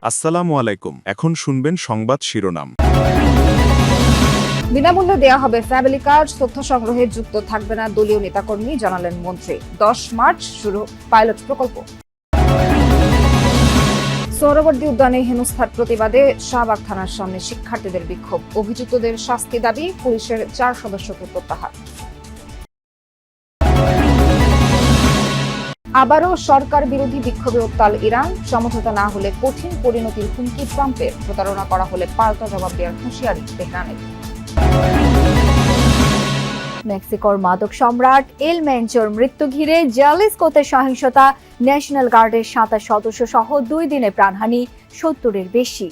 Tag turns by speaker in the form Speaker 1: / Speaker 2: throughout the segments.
Speaker 1: আসসালামু আলাইকুম। এখন শুনবেন সংবাদ শিরোনাম।
Speaker 2: বিনামূল্যে দেয়া হবে ফ্যামিলি কার্ড, তথ্য সংগ্রহে যুক্ত থাকবে না দলীয় নেতাকর্মী, জানালেন মন্ত্রী। 10 মার্চ শুরু পাইলট প্রকল্প। সোহরাওয়ার্দী উদ্যানে হেনস্থার প্রতিবাদে শাহবাগ থানার সামনে শিক্ষার্থীদের বিক্ষোভ, অভিযুক্তদের শাস্তি দাবি, পুলিশের 4 সদস্যকে প্রত্যাহার। আবারও সরকার বিরোধী বিক্ষোভে উত্তাল ইরান, সমঝোতা না হলে কঠিন পরিণতির হুমকি ট্রাম্পের, প্রতারণা করা হলে পাল্টা জবাব দেওয়ার হুঁশিয়ারি তেহরানের।
Speaker 3: মেক্সিকোর মাদক সম্রাট এল মেনচোর মৃত্যু ঘিরে জালিস্কোতে সহিংসতা, ন্যাশনাল গার্ডের 27 সদস্য সহ 2 দিনে প্রাণহানি, 70-এর বেশি।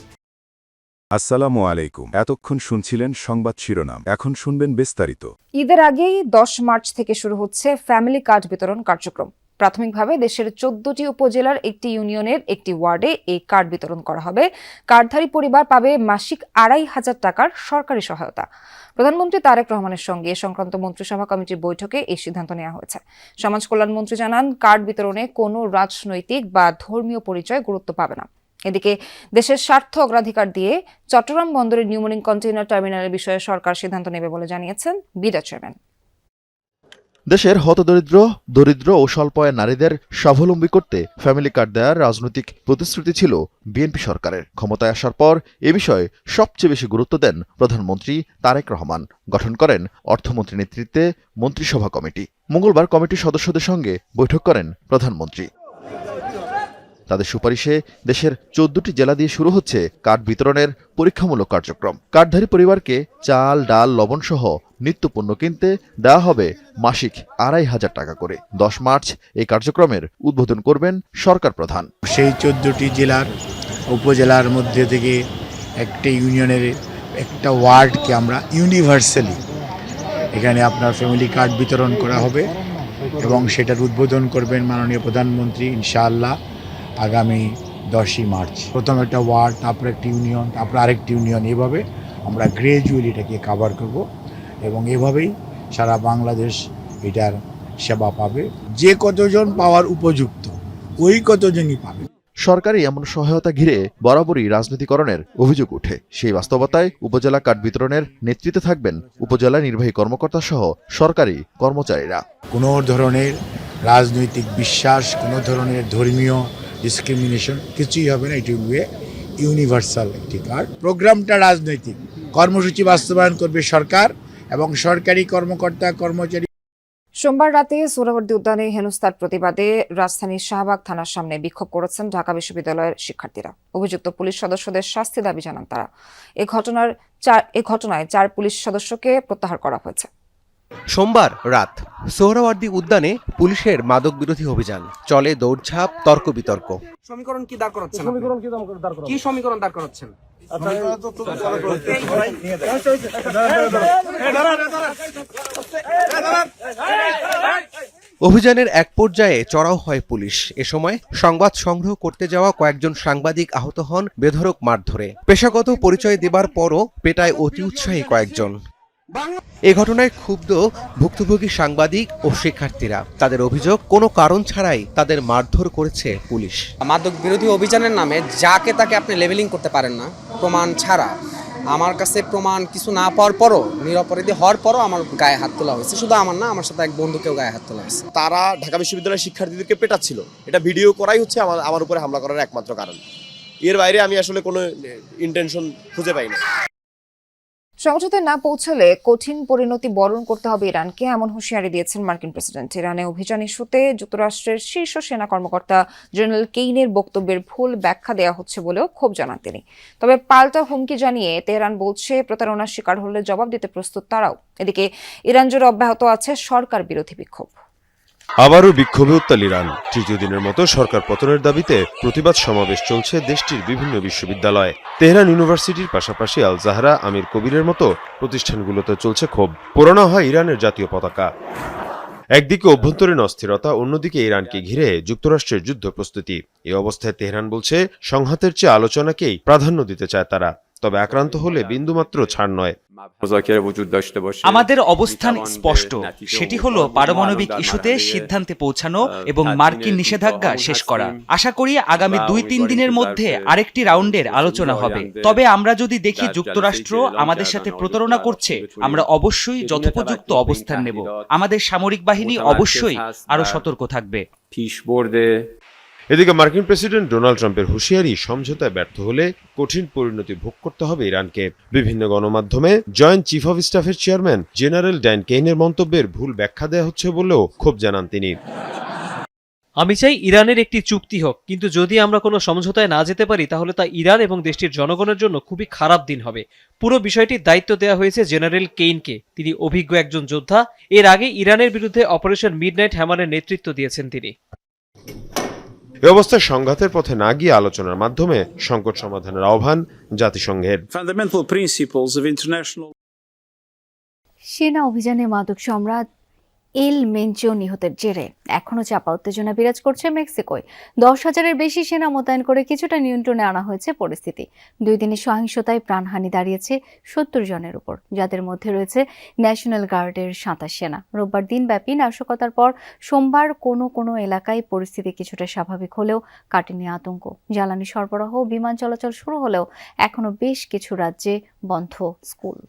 Speaker 1: আসসালামু আলাইকুম। এতক্ষণ শুনছিলেন সংবাদ শিরোনাম, এখন শুনবেন বিস্তারিত।
Speaker 2: ঈদের আগেই 10 মার্চ থেকে শুরু হচ্ছে ফ্যামিলি কার্ড বিতরণ কার্যক্রম। প্রাথমিকভাবে দেশের 14টি উপজেলার একটি ইউনিয়নের একটি ওয়ার্ডে এই কার্ড বিতরণ করা হবে। কার্ডধারী পরিবার পাবে মাসিক 2,500 টাকার সরকারি সহায়তা। প্রধানমন্ত্রী তারেক রহমানের সঙ্গে এ সংক্রান্ত মন্ত্রিসভা কমিটির বৈঠকে এই সিদ্ধান্ত নেওয়া হয়েছে। সমাজ কল্যাণ মন্ত্রী জানান, কার্ড বিতরণে কোনো রাজনৈতিক বা ধর্মীয় পরিচয় গুরুত্ব পাবে না। এদিকে দেশের স্বার্থ অগ্রাধিকার দিয়ে চট্টগ্রাম বন্দরের নিউমোরিং কন্টেইনার টার্মিনালের বিষয়ে সরকার সিদ্ধান্ত নেবে বলে জানিয়েছেন বিডা চেয়ারম্যান।
Speaker 4: দেশের হতদরিদ্র, দরিদ্র ও স্বল্প আয়ের নারীদের স্বাবলম্বী করতে ফ্যামিলি কার্ড দেওয়ার রাজনৈতিক প্রতিশ্রুতি ছিল বিএনপি সরকারের। ক্ষমতায় আসার পর এ বিষয়ে সবচেয়ে বেশি গুরুত্ব দেন প্রধানমন্ত্রী তারেক রহমান। গঠন করেন অর্থমন্ত্রীর নেতৃত্বে মন্ত্রিসভা কমিটি। মঙ্গলবার কমিটির সদস্যদের সঙ্গে বৈঠক করেন প্রধানমন্ত্রী। তাদের সুপারিশে দেশের 14টি জেলা দিয়ে শুরু হচ্ছে কার্ড বিতরণের পরীক্ষামূলক কার্যক্রম। কার্ডধারী পরিবারকে চাল, ডাল, লবণ সহ নিত্যপণ্য কিনতে দেওয়া হবে মাসিক 2,500 টাকা করে। 10 মার্চ এই কার্যক্রমের উদ্বোধন করবেন সরকার প্রধান।
Speaker 5: সেই 14টি জেলার উপজেলার মধ্যে থেকে একটা ইউনিয়নের একটা ওয়ার্ডকে আমরা ইউনিভার্সালি এখানে আপনার ফ্যামিলি কার্ড বিতরণ করা হবে এবং সেটার উদ্বোধন করবেন মাননীয় প্রধানমন্ত্রী ইনশাআল্লাহ আগামী 10ই মার্চ। প্রথম একটা ওয়ার্ড, তারপর একটা ইউনিয়ন, তারপর আরেকটি ইউনিয়ন, এভাবে আমরা গ্রাজুয়ালি এটাকে কাভার করব এবং এভাবেই সারা বাংলাদেশ এটার সেবা পাবে। যে কতজন পাওয়ার উপযুক্ত ওই কতজনই পাবে।
Speaker 4: সরকারি এমন সহায়তা ঘিরে বরাবরই রাজনীতিকরণের অভিযোগ ওঠে। সেই বাস্তবতায় উপজেলা কার্ড বিতরণের নেতৃত্বে থাকবেন উপজেলা নির্বাহী কর্মকর্তা সহ সরকারি কর্মচারীরা।
Speaker 5: কোনো ধরনের রাজনৈতিক বিশ্বাস, কোনো ধরনের ধর্মীয় ডিসক্রিমিনেশন কিছুই হবে না। এটি হবে ইউনিভার্সাল একটি কার্ড। প্রোগ্রামটা রাজনৈতিক, কর্মসূচি বাস্তবায়ন করবে সরকার এবং সরকারি কর্মকর্তা কর্মচারী।
Speaker 2: সোমবার রাতে সোহরাওয়ার্দী উদ্যানে হেনস্থার প্রতিবাদে রাজধানীর শাহবাগ থানার সামনে বিক্ষোভ করেছেন ঢাকা বিশ্ববিদ্যালয়ের শিক্ষার্থীরা। অভিযুক্ত পুলিশ সদস্যদের শাস্তি দাবি জানান তারা। এ ঘটনায় 4 পুলিশ সদস্যকে প্রত্যাহার করা হয়েছে।
Speaker 6: সোমবার রাত সোহরাওয়ার্দী উদ্যানে পুলিশের মাদক বিরোধী অভিযান চলে। দৌড়ঝাঁপ, তর্ক বিতর্ক।
Speaker 7: সমীকরণ কি দাঁড় করাচ্ছেন? কি সমীকরণ দাঁড় করাচ্ছেন?
Speaker 6: অভিযানের এক পর্যায়ে চড়াও হয় পুলিশ। এ সময় সংবাদ সংগ্রহ করতে যাওয়া কয়েকজন সাংবাদিক আহত হন বেধড়ক মারধরে। পেশাগত পরিচয় দেবার পরও পেটায় অতি উৎসাহী কয়েকজন। এ ঘটনায় ক্ষুব্ধ ভুক্তভোগী সাংবাদিক ও শিক্ষার্থীরা। তাদের অভিযোগ, কোনো কারণ ছাড়াই তাদের মারধর করেছে পুলিশ।
Speaker 7: মাদক বিরোধী অভিযানের নামে যাকে তাকে আপনি লেবেলিং করতে পারেন না প্রমাণ ছাড়া। আমার কাছে প্রমাণ কিছু না পাওয়ার পরও, নিরপরাধী হওয়ার পরও আমার গায়ে হাত তোলা হয়েছে। শুধু আমার না, আমার সাথে এক বন্ধুকেও গায়ে হাত তোলা হয়েছে।
Speaker 8: তারা ঢাকা বিশ্ববিদ্যালয়ের শিক্ষার্থীদেরকে পেটাচ্ছিল। এটা ভিডিও করাই হচ্ছে আমার উপরে হামলা করার একমাত্র কারণ। এর বাইরে আমি আসলে কোনো ইন্টেনশন খুঁজে পাই না।
Speaker 2: সমঝোতায় না পৌঁছালে কঠিন পরিণতি বরণ করতে হবে ইরানকে, এমন হুঁশিয়ারি দিয়েছেন মার্কিন প্রেসিডেন্ট। ইরানে অভিযান ইস্যুতে যুক্তরাষ্ট্রের শীর্ষ সেনা কর্মকর্তা জেনারেল কেইনের বক্তব্যের ভুল ব্যাখ্যা দেওয়া হচ্ছে বলেও ক্ষোভ জানান তিনি। তবে পাল্টা হুমকি জানিয়ে তেহরান বলছে, প্রতারণার শিকার হলে জবাব দিতে প্রস্তুত তারাও। এদিকে ইরান জুড়ে অব্যাহত আছে সরকার বিরোধী বিক্ষোভ।
Speaker 9: আবারও বিক্ষোভে উত্তাল ইরান। তৃতীয় দিনের মতো সরকার পতনের দাবিতে প্রতিবাদ সমাবেশ চলছে দেশটির বিভিন্ন বিশ্ববিদ্যালয়ে। তেহরান ইউনিভার্সিটির পাশাপাশি আল জাহরা, আমির কবিরের মতো প্রতিষ্ঠানগুলোতে চলছে ক্ষোভ। পোড়ানো হয় ইরানের জাতীয় পতাকা। একদিকে অভ্যন্তরীণ অস্থিরতা, অন্যদিকে ইরানকে ঘিরে যুক্তরাষ্ট্রের যুদ্ধ প্রস্তুতি। এই অবস্থায় তেহরান বলছে, সংঘাতের চেয়ে আলোচনাকেই প্রাধান্য দিতে চায় তারা। তবে আক্রান্ত হলে বিন্দুমাত্র ছাড় নয়।
Speaker 10: আমাদের অবস্থান স্পষ্ট, সেটি হলো পারমাণবিক ইস্যুতে সিদ্ধান্তে পৌঁছানো এবং মার্কিন নিষেধাজ্ঞা শেষ করা। আশা করি আগামী 2-3 দিনের মধ্যে আরেকটি রাউন্ডের আলোচনা হবে। তবে আমরা যদি দেখি যুক্তরাষ্ট্র আমাদের সাথে প্রতারণা করছে, আমরা অবশ্যই যথোপযুক্ত অবস্থান নেব। আমাদের সামরিক বাহিনী অবশ্যই আরো সতর্ক থাকবে।
Speaker 9: এদিকে মার্কিন প্রেসিডেন্ট ডোনাল্ড ট্রাম্পের হুঁশিয়ারি, সমঝোতায় ব্যর্থ হলে কঠিন পরিণতি ভোগ করতে হবে ইরানকে। বিভিন্ন গণমাধ্যমে জয়েন্ট চিফ অব স্টাফের চেয়ারম্যান জেনারেল ড্যান কেইনের মন্তব্যের ভুল ব্যাখ্যা দেওয়া হচ্ছে বলেও ক্ষোভ জানান তিনি।
Speaker 11: আমি চাই ইরানের একটি চুক্তি হোক, কিন্তু যদি আমরা কোনো সমঝোতায় না যেতে পারি তাহলে তা ইরান এবং দেশটির জনগণের জন্য খুবই খারাপ দিন হবে। পুরো বিষয়টির দায়িত্ব দেওয়া হয়েছে জেনারেল কেইনকে। তিনি অভিজ্ঞ একজন যোদ্ধা। এর আগে ইরানের বিরুদ্ধে অপারেশন মিডনাইট হ্যামারের নেতৃত্ব দিয়েছেন তিনি।
Speaker 9: এ অবস্থায় সংঘাতের পথে না গিয়ে আলোচনার মাধ্যমে সংকট সমাধানের আহ্বান জাতিসংঘের।
Speaker 3: সেনা অভিযানে মাদক সম্রাট এল মেনচো নিহতের জেরে এখনো চাপা উত্তেজনা বিরাজ করছে মেক্সিকোয়। 10,000-এর বেশি সেনা মোতায়েন করে কিছুটা নিয়ন্ত্রণে আনা হয়েছে পরিস্থিতি। 2 দিনের সহিংসতায় প্রাণহানি দাঁড়িয়েছে 70 জনের উপর, যাদের মধ্যে রয়েছে ন্যাশনাল গার্ডের 27 সেনা। রোববার দিনব্যাপী নাশকতার পর সোমবার কোনো এলাকায় পরিস্থিতি কিছুটা স্বাভাবিক হলেও কাটেনি আতঙ্ক। জ্বালানি সরবরাহ, বিমান চলাচল শুরু হলেও এখনো বেশ কিছু রাজ্যে বন্ধ স্কুল।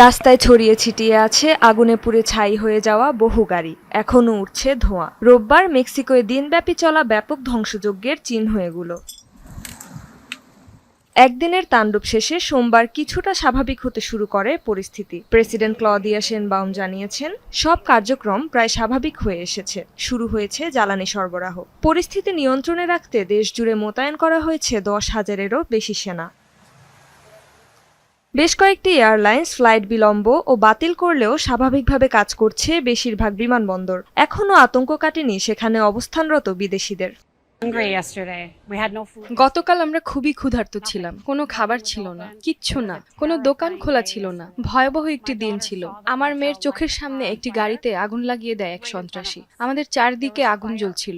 Speaker 12: রাস্তায় ছড়িয়ে ছিটিয়ে আছে আগুনে পুড়ে ছাই হয়ে যাওয়া বহু গাড়ি, এখনো উঠছে ধোঁয়া। রোববার মেক্সিকোয় দিনব্যাপী চলা ব্যাপক ধ্বংসযজ্ঞের চিহ্ন এগুলো। একদিনের তাণ্ডব শেষে সোমবার কিছুটা স্বাভাবিক হতে শুরু করে পরিস্থিতি। প্রেসিডেন্ট ক্লদিয়া শেনবাউম জানিয়েছেন, সব কার্যক্রম প্রায় স্বাভাবিক হয়ে এসেছে। শুরু হয়েছে জ্বালানি সরবরাহ। পরিস্থিতি নিয়ন্ত্রণে রাখতে দেশ জুড়ে মোতায়েন করা হয়েছে 10,000-এরও বেশি সেনা। বেশ কয়েকটি এয়ারলাইন্স ফ্লাইট বিলম্ব ও বাতিল করলেও স্বাভাবিকভাবে কাজ করছে বেশিরভাগ বিমানবন্দর। এখনও আতঙ্ক কাটেনি সেখানে অবস্থানরত বিদেশিদের।
Speaker 13: গতকাল আমরা খুবই ক্ষুধার্ত ছিলাম। কোনো খাবার ছিল না, কিচ্ছু না, কোনো দোকান খোলা ছিল না। ভয়াবহ একটি দিন ছিল। আমার মেয়ের চোখের সামনে একটি গাড়িতে আগুন লাগিয়ে দেয় এক সন্ত্রাসী। আমাদের চারদিকে আগুন জ্বলছিল।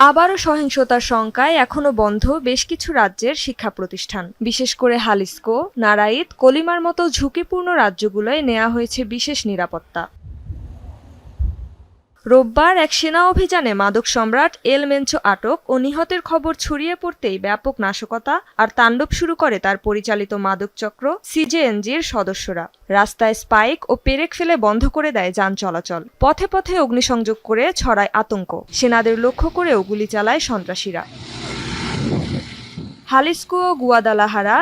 Speaker 12: আবারও সহিংসতার শঙ্কায় এখনো বন্ধ বেশ কিছু রাজ্যের শিক্ষা প্রতিষ্ঠান। বিশেষ করে হালিস্কো, নারাইত, কলিমার মতো ঝুঁকিপূর্ণ রাজ্যগুলোয় নেওয়া হয়েছে বিশেষ নিরাপত্তা। রোববার এক সেনা অভিযানে মাদক সম্রাট এল মেনচো আটক ও নিহতের খবর ছড়িয়ে পড়তেই ব্যাপক নাশকতা আর তাণ্ডব শুরু করে তার পরিচালিত মাদক চক্র সিজেএনজির সদস্যরা। রাস্তায় স্পাইক ও পেরেক ফেলে বন্ধ করে দেয় যান চলাচল। পথে পথে অগ্নিসংযোগ করে ছড়ায় আতঙ্ক। সেনাদের লক্ষ্য করেও গুলি চালায় সন্ত্রাসীরা। হালিস্কো ও গুয়াদালাহারা